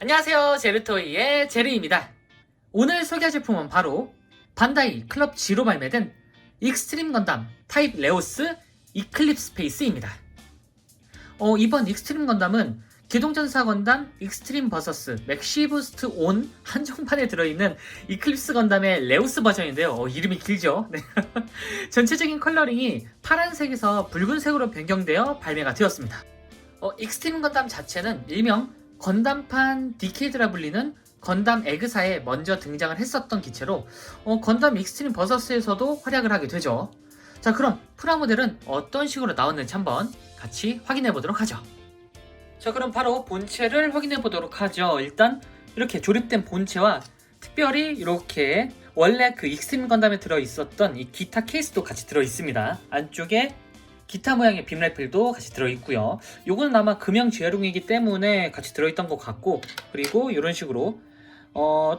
안녕하세요, 제르토이의 제르입니다. 오늘 소개할 제품은 바로 반다이 클럽 G로 발매된 익스트림 건담 타입 레오스 이클립스 페이스입니다. 이번 익스트림 건담은 기동전사 건담 익스트림 버서스 맥시부스트 온 한정판에 들어있는 이클립스 건담의 레오스 버전인데요. 이름이 길죠? 네. 전체적인 컬러링이 파란색에서 붉은색으로 변경되어 발매가 되었습니다. 익스트림 건담 자체는 일명 건담판 디케이드라 불리는 건담 에그사에 먼저 등장을 했었던 기체로 건담 익스트림 버서스에서도 활약을 하게 되죠. 자, 그럼 프라모델은 어떤 식으로 나왔는지 한번 같이 확인해 보도록 하죠. 자, 그럼 바로 본체를 확인해 보도록 하죠. 일단 이렇게 조립된 본체와 특별히 이렇게 원래 그 익스트림 건담에 들어있었던 이 기타 케이스도 같이 들어있습니다. 안쪽에 기타 모양의 빔라이플도 같이 들어있고요. 요거는 아마 금형 재활용이기 때문에 같이 들어있던 것 같고, 그리고 이런 식으로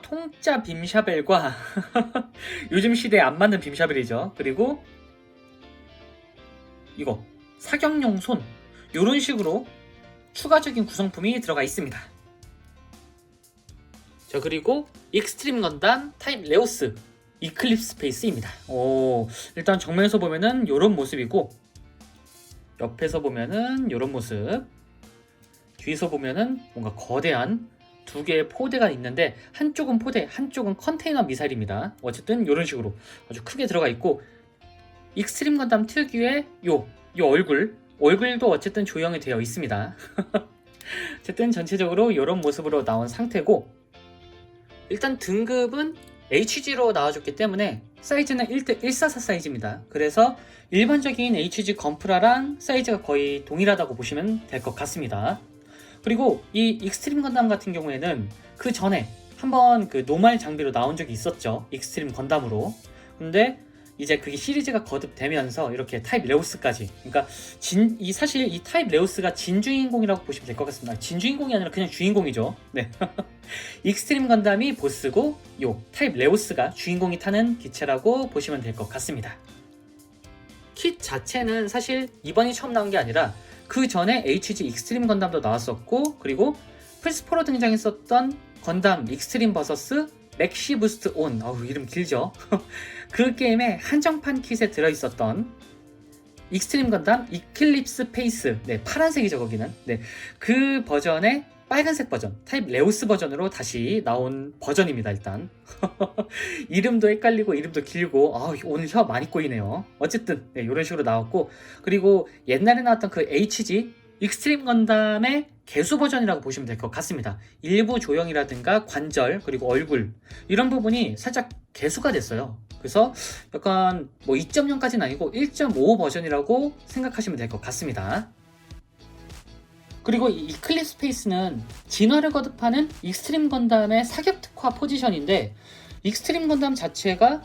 통짜 빔샤벨과 요즘 시대에 안 맞는 빔샤벨이죠. 그리고 이거 사격용 손, 요런 식으로 추가적인 구성품이 들어가 있습니다. 자, 그리고 익스트림 건담 타입 레오스 이클립스 페이스입니다. 일단 정면에서 보면은 요런 모습이고, 옆에서 보면은 이런 모습, 뒤에서 보면은 뭔가 거대한 두 개의 포대가 있는데 한쪽은 포대, 한쪽은 컨테이너 미사일입니다. 어쨌든 이런 식으로 아주 크게 들어가 있고, 익스트림 건담 특유의 요 얼굴도 어쨌든 조형이 되어 있습니다. 어쨌든 전체적으로 이런 모습으로 나온 상태고, 일단 등급은 HG로 나와줬기 때문에 사이즈는 144 사이즈입니다. 그래서 일반적인 HG 건프라랑 사이즈가 거의 동일하다고 보시면 될 것 같습니다. 그리고 이 익스트림 건담 같은 경우에는 그 전에 한번 그 노말 장비로 나온 적이 있었죠. 익스트림 건담으로. 근데 이제 그게 시리즈가 거듭되면서 이렇게 타입 레오스까지, 그러니까 사실 이 타입 레오스가 진주인공이라고 보시면 될 것 같습니다. 진주인공이 아니라 그냥 주인공이죠. 네. 익스트림 건담이 보스고 요 타입 레오스가 주인공이 타는 기체라고 보시면 될 것 같습니다. 킷 자체는 사실 이번이 처음 나온 게 아니라 그 전에 HG 익스트림 건담도 나왔었고, 그리고 플스4로 등장했었던 건담 익스트림 버서스 맥시부스트 온, 이름 길죠? 그 게임의 한정판 킷에 들어있었던 익스트림 건담 이클립스 페이스, 네, 파란색이죠 거기는. 네, 그 버전의 빨간색 버전, 타입 레오스 버전으로 다시 나온 버전입니다. 일단 이름도 헷갈리고 이름도 길고, 오늘 혀 많이 꼬이네요. 어쨌든 네, 이런 식으로 나왔고, 그리고 옛날에 나왔던 그 HG 익스트림 건담의 개수 버전이라고 보시면 될 것 같습니다. 일부 조형이라든가 관절, 그리고 얼굴, 이런 부분이 살짝 개수가 됐어요. 그래서 약간 뭐 2.0까지는 아니고 1.5 버전이라고 생각하시면 될 것 같습니다. 그리고 이 이클립스 페이스는 진화를 거듭하는 익스트림 건담의 사격 특화 포지션인데, 익스트림 건담 자체가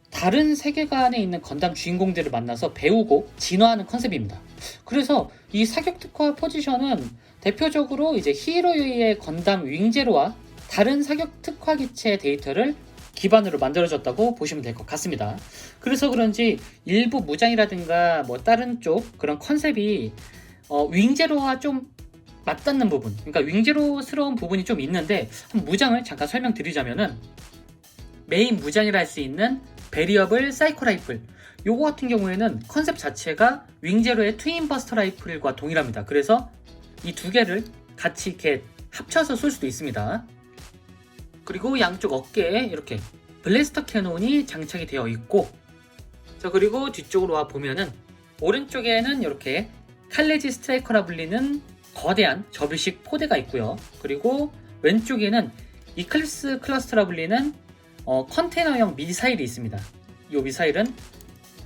다른 세계관에 있는 건담 주인공들을 만나서 배우고 진화하는 컨셉입니다. 그래서 이 사격 특화 포지션은 대표적으로 이제 히로유이의 건담 윙제로와 다른 사격 특화 기체 데이터를 기반으로 만들어졌다고 보시면 될 것 같습니다. 그래서 그런지 일부 무장이라든가 뭐 다른 쪽 그런 컨셉이 윙제로와 좀 맞닿는 부분, 그러니까 윙제로스러운 부분이 좀 있는데, 무장을 잠깐 설명드리자면은 메인 무장이라 할 수 있는 베리어블 사이코 라이플, 요거 같은 경우에는 컨셉 자체가 윙제로의 트윈 버스터 라이플과 동일합니다. 그래서 이 두 개를 같이 이렇게 합쳐서 쏠 수도 있습니다. 그리고 양쪽 어깨에 이렇게 블래스터 캐논이 장착이 되어 있고, 자, 그리고 뒤쪽으로 와 보면은 오른쪽에는 이렇게 칼레지 스트라이커라 불리는 거대한 접이식 포대가 있고요. 그리고 왼쪽에는 이클립스 클러스터라 불리는 컨테이너형 미사일이 있습니다. 이 미사일은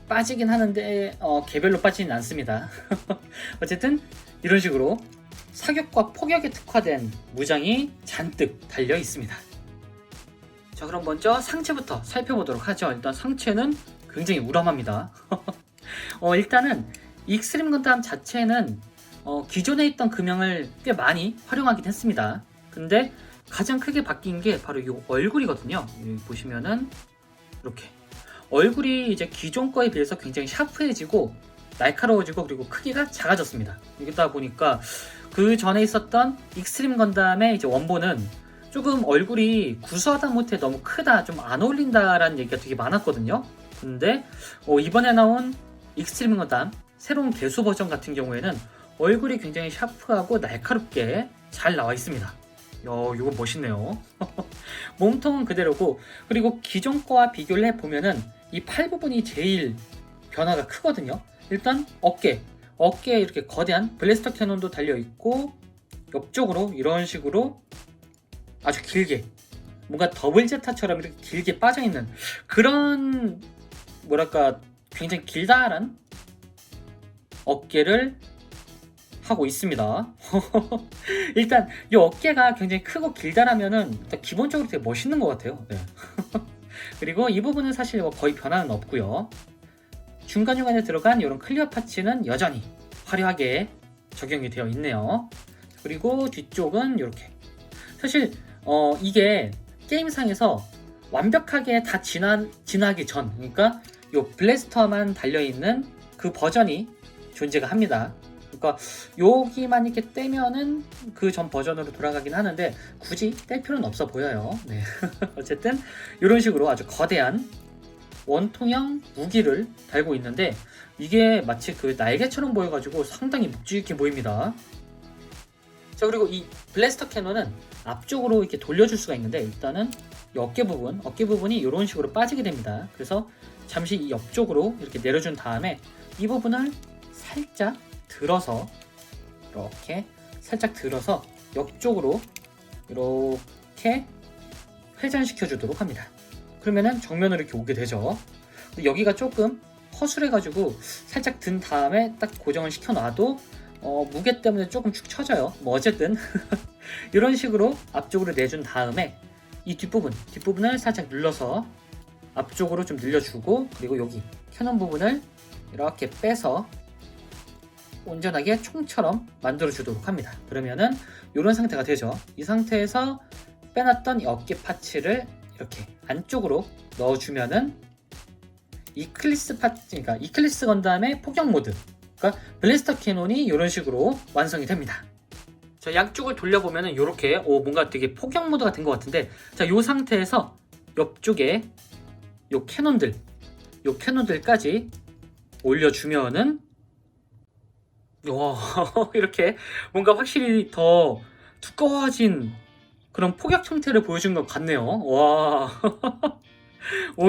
빠지긴 하는데 개별로 빠지진 않습니다. 어쨌든 이런 식으로 사격과 포격에 특화된 무장이 잔뜩 달려 있습니다. 자, 그럼 먼저 상체부터 살펴보도록 하죠. 일단 상체는 굉장히 우람합니다. 일단은 익스트림 건담 자체는 기존에 있던 금형을 꽤 많이 활용하긴 했습니다. 근데 가장 크게 바뀐 게 바로 이 얼굴이거든요. 여기 보시면은 이렇게 얼굴이 이제 기존 거에 비해서 굉장히 샤프해지고, 날카로워지고 그리고 크기가 작아졌습니다. 이러다 보니까 그 전에 있었던 익스트림 건담의 이제 원본은 조금 얼굴이 구수하다 못해 너무 크다, 좀 안 어울린다라는 얘기가 되게 많았거든요. 근데 이번에 나온 익스트림 건담 새로운 개수 버전 같은 경우에는 얼굴이 굉장히 샤프하고 날카롭게 잘 나와 있습니다. 이거 멋있네요. 몸통은 그대로고, 그리고 기존 거와 비교를 해보면은 이 팔 부분이 제일 변화가 크거든요. 일단 어깨에 이렇게 거대한 블래스터 캐논도 달려있고, 옆쪽으로 이런 식으로 아주 길게 뭔가 더블 제타처럼 이렇게 길게 빠져있는 그런, 뭐랄까, 굉장히 길다란 어깨를 하고 있습니다. 일단 이 어깨가 굉장히 크고 길다라면은 일단 기본적으로 되게 멋있는 것 같아요. 네. 그리고 이 부분은 사실 거의 변화는 없고요. 중간중간에 들어간 이런 클리어 파츠는 여전히 화려하게 적용이 되어 있네요. 그리고 뒤쪽은 이렇게, 사실 이게 게임상에서 완벽하게 다 진화하기 전, 그러니까 이 블래스터만 달려있는 그 버전이 존재가 합니다. 그러니까 여기만 이렇게 떼면은 그 전 버전으로 돌아가긴 하는데 굳이 뗄 필요는 없어 보여요. 네. 어쨌든 이런 식으로 아주 거대한 원통형 무기를 달고 있는데, 이게 마치 그 날개처럼 보여가지고 상당히 묵직 있게 보입니다. 자, 그리고 이 블래스터 캐논은 앞쪽으로 이렇게 돌려줄 수가 있는데, 일단은 이 어깨 부분이 이런 식으로 빠지게 됩니다. 그래서 잠시 이 옆쪽으로 이렇게 내려준 다음에 이 부분을 살짝 들어서, 이렇게 살짝 들어서 옆쪽으로 이렇게 회전시켜 주도록 합니다. 그러면은 정면으로 이렇게 오게 되죠. 근데 여기가 조금 허술해 가지고 살짝 든 다음에 딱 고정을 시켜 놔도 무게 때문에 조금 축 처져요. 뭐 어쨌든 이런 식으로 앞쪽으로 내준 다음에 이 뒷부분을 살짝 눌러서 앞쪽으로 좀 늘려주고, 그리고 여기 캐논 부분을 이렇게 빼서 온전하게 총처럼 만들어 주도록 합니다. 그러면은 이런 상태가 되죠. 이 상태에서 빼놨던 이 어깨 파츠를 이렇게 안쪽으로 넣어주면은 그러니까 이클립스 건담의 폭격 모드, 그러니까 블래스터 캐논이 이런 식으로 완성이 됩니다. 자, 양쪽을 돌려보면은 이렇게 뭔가 되게 폭격 모드가 된 것 같은데, 자, 이 상태에서 옆쪽에 요 캐논들까지 올려주면은 와, 이렇게 뭔가 확실히 더 두꺼워진 그런 폭격 형태를 보여준 것 같네요. 와,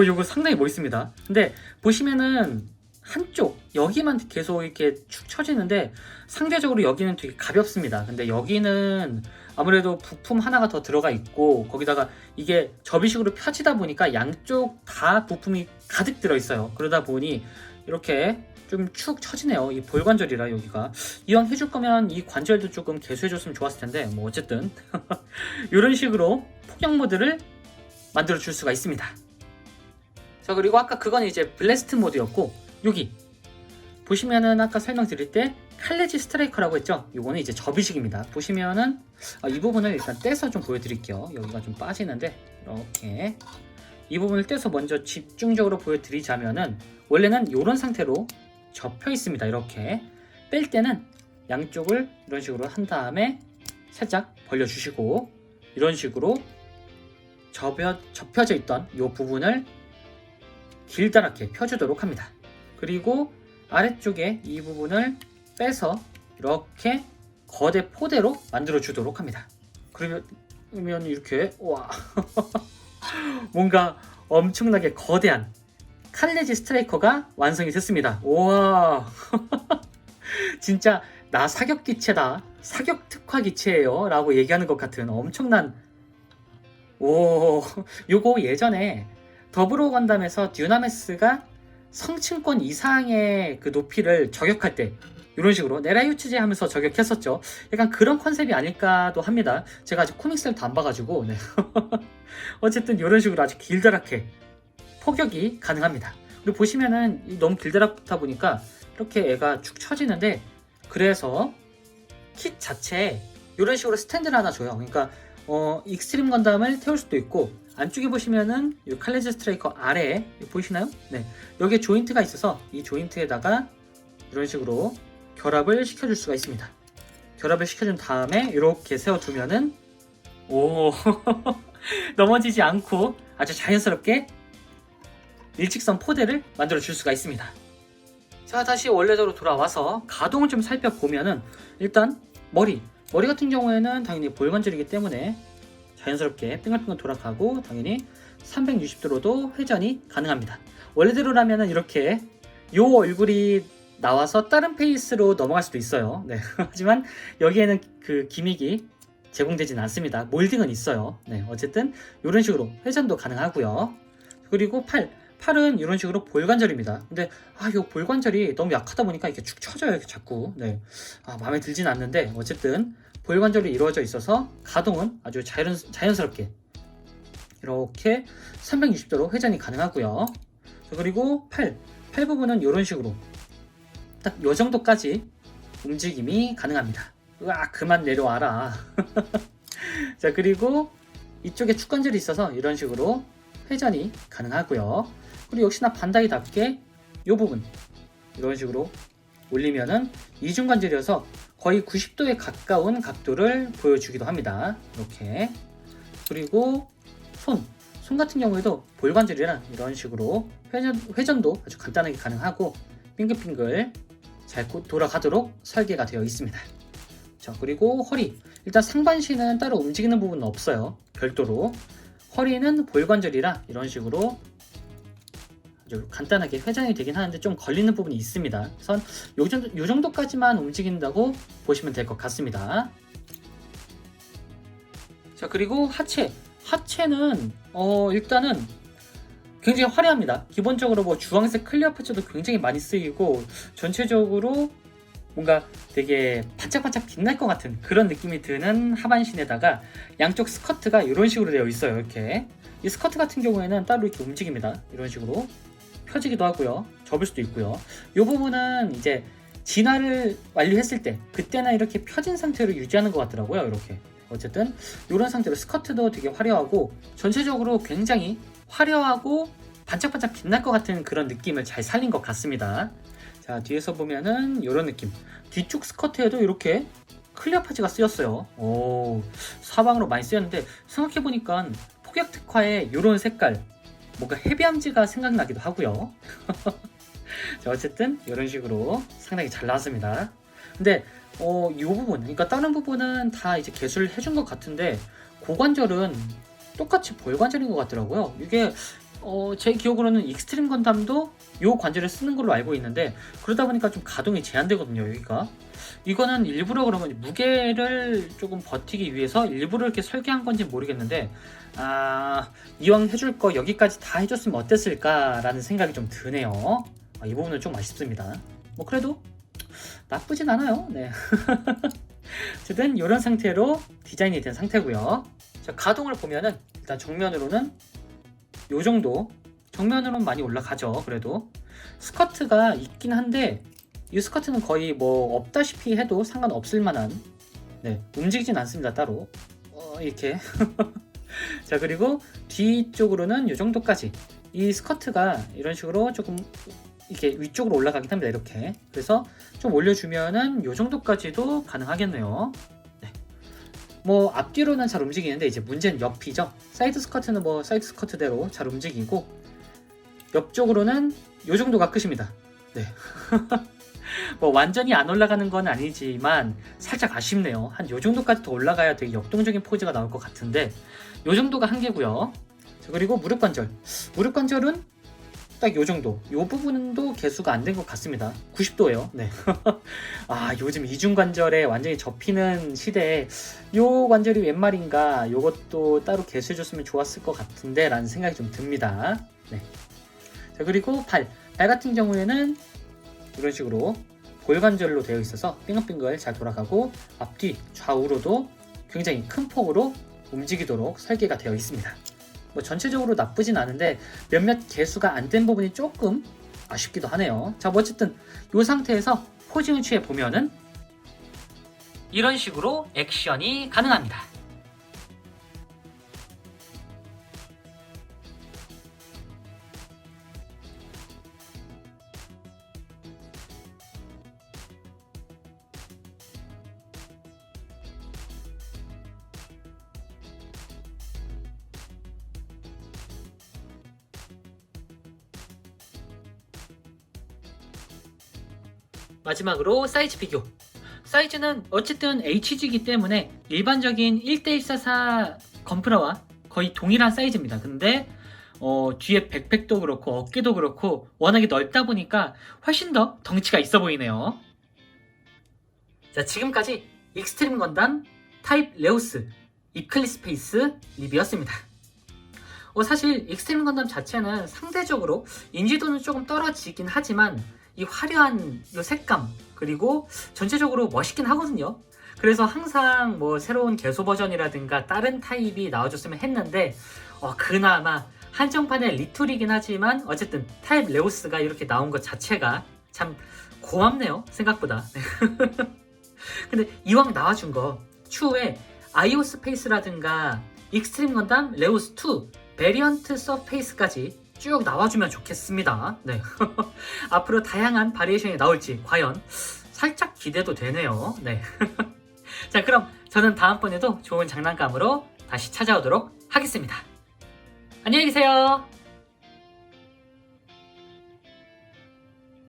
이거 상당히 멋있습니다. 근데 보시면은 한쪽 여기만 계속 이렇게 축 처지는데 상대적으로 여기는 되게 가볍습니다. 근데 여기는 아무래도 부품 하나가 더 들어가 있고, 거기다가 이게 접이식으로 펴지다 보니까 양쪽 다 부품이 가득 들어 있어요. 그러다 보니 이렇게 좀 축 처지네요. 이 볼관절이라 여기가. 이왕 해줄 거면 이 관절도 조금 개수해줬으면 좋았을 텐데, 뭐 어쨌든 이런 식으로 폭격 모드를 만들어 줄 수가 있습니다. 자, 그리고 아까 그건 이제 블래스트 모드였고, 여기 보시면은 아까 설명드릴 때 칼레지 스트라이커라고 했죠. 이거는 이제 접이식입니다. 보시면은 이 부분을 일단 떼서 좀 보여드릴게요. 여기가 좀 빠지는데 이렇게 이 부분을 떼서 먼저 집중적으로 보여드리자면은, 원래는 이런 상태로 접혀 있습니다. 이렇게 뺄 때는 양쪽을 이런 식으로 한 다음에 살짝 벌려주시고, 이런 식으로 접혀져 있던 이 부분을 길다랗게 펴주도록 합니다. 그리고 아래쪽에 이 부분을 빼서 이렇게 거대 포대로 만들어 주도록 합니다. 그러면 이렇게 와 뭔가 엄청나게 거대한 칼레지 스트라이커가 완성이 됐습니다. 우와 진짜 나 사격 기체다, 사격 특화 기체예요 라고 얘기하는 것 같은 엄청난, 요거 예전에 더블오 건담에서 듀나메스가 성층권 이상의 그 높이를 저격할 때 이런 식으로 네라유치제 하면서 저격했었죠. 약간 그런 컨셉이 아닐까도 합니다. 제가 아직 코믹스를 다 안 봐가지고. 네. 어쨌든 이런 식으로 아주 길다랗게 포격이 가능합니다. 그리고 보시면은 너무 길다랗다 보니까 이렇게 애가 축 처지는데, 그래서 킷 자체에 이런 식으로 스탠드를 하나 줘요. 그러니까 익스트림 건담을 태울 수도 있고, 안쪽에 보시면은 이 칼레지 스트라이커 아래에 보이시나요? 네, 여기에 조인트가 있어서 이 조인트에다가 이런 식으로 결합을 시켜줄 수가 있습니다. 결합을 시켜준 다음에 이렇게 세워두면은 오 넘어지지 않고 아주 자연스럽게 일직선 포대를 만들어 줄 수가 있습니다. 자, 다시 원래대로 돌아와서 가동을 좀 살펴보면은 일단 머리 같은 경우에는 당연히 볼 관절이기 때문에 자연스럽게 빙글빙글 돌아가고 당연히 360도로도 회전이 가능합니다. 원래대로라면은 이렇게 요 얼굴이 나와서 다른 페이스로 넘어갈 수도 있어요. 네. 하지만 여기에는 그 기믹이 제공되진 않습니다. 몰딩은 있어요. 네. 어쨌든 이런 식으로 회전도 가능하고요. 그리고 팔은 이런 식으로 볼관절입니다. 근데 이 볼관절이 너무 약하다 보니까 이렇게 축 처져요. 이렇게 자꾸. 네. 마음에 들진 않는데 어쨌든 볼관절이 이루어져 있어서 가동은 아주 자연스럽게 이렇게 360도로 회전이 가능하고요. 그리고 팔 부분은 이런 식으로 딱 이 정도까지 움직임이 가능합니다. 으악, 그만 내려와라. 자, 그리고 이쪽에 축관절이 있어서 이런 식으로 회전이 가능하고요. 그리고 역시나 반다이답게 이 부분 이런 식으로 올리면은 이중관절이어서 거의 90도에 가까운 각도를 보여주기도 합니다. 이렇게. 그리고 손 같은 경우에도 볼관절이랑 이런 식으로 회전도 아주 간단하게 가능하고 빙글빙글 잘 돌아가도록 설계가 되어 있습니다. 자, 그리고 허리. 일단 상반신은 따로 움직이는 부분은 없어요. 별도로. 허리는 볼관절이라 이런 식으로 아주 간단하게 회전이 되긴 하는데 좀 걸리는 부분이 있습니다. 그래서 요 정도까지만 움직인다고 보시면 될 것 같습니다. 자, 그리고 하체는 일단은 굉장히 화려합니다. 기본적으로 뭐 주황색 클리어 파츠도 굉장히 많이 쓰이고 전체적으로 뭔가 되게 반짝반짝 빛날 것 같은 그런 느낌이 드는 하반신에다가 양쪽 스커트가 이런 식으로 되어 있어요. 이렇게 이 스커트 같은 경우에는 따로 이렇게 움직입니다. 이런 식으로 펴지기도 하고요. 접을 수도 있고요. 이 부분은 이제 진화를 완료했을 때 그때는 이렇게 펴진 상태로 유지하는 것 같더라고요. 이렇게 어쨌든 이런 상태로 스커트도 되게 화려하고 전체적으로 굉장히 화려하고 반짝반짝 빛날 것 같은 그런 느낌을 잘 살린 것 같습니다. 자, 뒤에서 보면은 이런 느낌. 뒤쪽 스커트에도 이렇게 클리어 파츠가 쓰였어요. 사방으로 많이 쓰였는데 생각해보니까 폭약 특화의 이런 색깔 뭔가 헤비함지가 생각나기도 하고요. 자, 어쨌든 이런 식으로 상당히 잘 나왔습니다. 근데 이 부분, 그러니까 다른 부분은 다 이제 개수를 해준 것 같은데 고관절은 똑같이 볼관절인 것 같더라고요. 이게 제 기억으로는 익스트림 건담도 이 관절을 쓰는 걸로 알고 있는데 그러다 보니까 좀 가동이 제한되거든요. 여기가 이거는 일부러 그러면 무게를 조금 버티기 위해서 일부러 이렇게 설계한 건지 모르겠는데 이왕 해줄 거 여기까지 다 해줬으면 어땠을까라는 생각이 좀 드네요. 이 부분은 좀 아쉽습니다. 뭐 그래도 나쁘진 않아요. 네. 어쨌든 이런 상태로 디자인이 된 상태고요. 자, 가동을 보면은 일단 정면으로는 요 정도, 정면으로는 많이 올라가죠. 그래도 스커트가 있긴 한데 이 스커트는 거의 뭐 없다시피 해도 상관없을 만한, 네, 움직이진 않습니다. 따로 이렇게. 자, 그리고 뒤쪽으로는 요 정도까지 이 스커트가 이런 식으로 조금 이렇게 위쪽으로 올라가긴 합니다. 이렇게. 그래서 좀 올려주면은 요 정도까지도 가능하겠네요. 네. 뭐 앞뒤로는 잘 움직이는데 이제 문제는 옆이죠. 사이드 스커트는 뭐 사이드 스커트대로 잘 움직이고 옆쪽으로는 요 정도가 끝입니다. 네. 뭐 완전히 안 올라가는 건 아니지만 살짝 아쉽네요. 한 요 정도까지 더 올라가야 되게 역동적인 포즈가 나올 것 같은데 요 정도가 한계고요. 그리고 무릎 관절은 딱 요 정도. 요 부분도 개수가 안 된 것 같습니다. 90도예요. 네. 요즘 이중 관절에 완전히 접히는 시대에 요 관절이 웬 말인가? 요것도 따로 개수해줬으면 좋았을 것 같은데 라는 생각이 좀 듭니다. 네. 자, 그리고 발 같은 경우에는 이런 식으로 볼관절로 되어 있어서 빙글빙글 잘 돌아가고 앞뒤 좌우로도 굉장히 큰 폭으로 움직이도록 설계가 되어 있습니다. 뭐 전체적으로 나쁘진 않은데 몇몇 개수가 안 된 부분이 조금 아쉽기도 하네요. 자, 뭐 어쨌든 이 상태에서 포징을 취해 보면은 이런 식으로 액션이 가능합니다. 마지막으로 사이즈 비교. 사이즈는 어쨌든 HG이기 때문에 일반적인 1대144 건프라와 거의 동일한 사이즈입니다. 근데 뒤에 백팩도 그렇고 어깨도 그렇고 워낙에 넓다 보니까 훨씬 더 덩치가 있어 보이네요. 자, 지금까지 익스트림 건담 타입 레오스 이클립스 페이스 리뷰였습니다. 사실 익스트림 건담 자체는 상대적으로 인지도는 조금 떨어지긴 하지만 이 화려한 이 색감 그리고 전체적으로 멋있긴 하거든요. 그래서 항상 뭐 새로운 개소 버전이라든가 다른 타입이 나와줬으면 했는데 그나마 한정판의 리툴이긴 하지만 어쨌든 타입 레오스가 이렇게 나온 것 자체가 참 고맙네요, 생각보다. 근데 이왕 나와준 거 추후에 아이오 스페이스라든가 익스트림 건담 레오스 2 베리언트 서페이스까지 쭉 나와주면 좋겠습니다. 네. 앞으로 다양한 바리에이션이 나올지 과연 살짝 기대도 되네요. 네. 자, 그럼 저는 다음번에도 좋은 장난감으로 다시 찾아오도록 하겠습니다. 안녕히 계세요.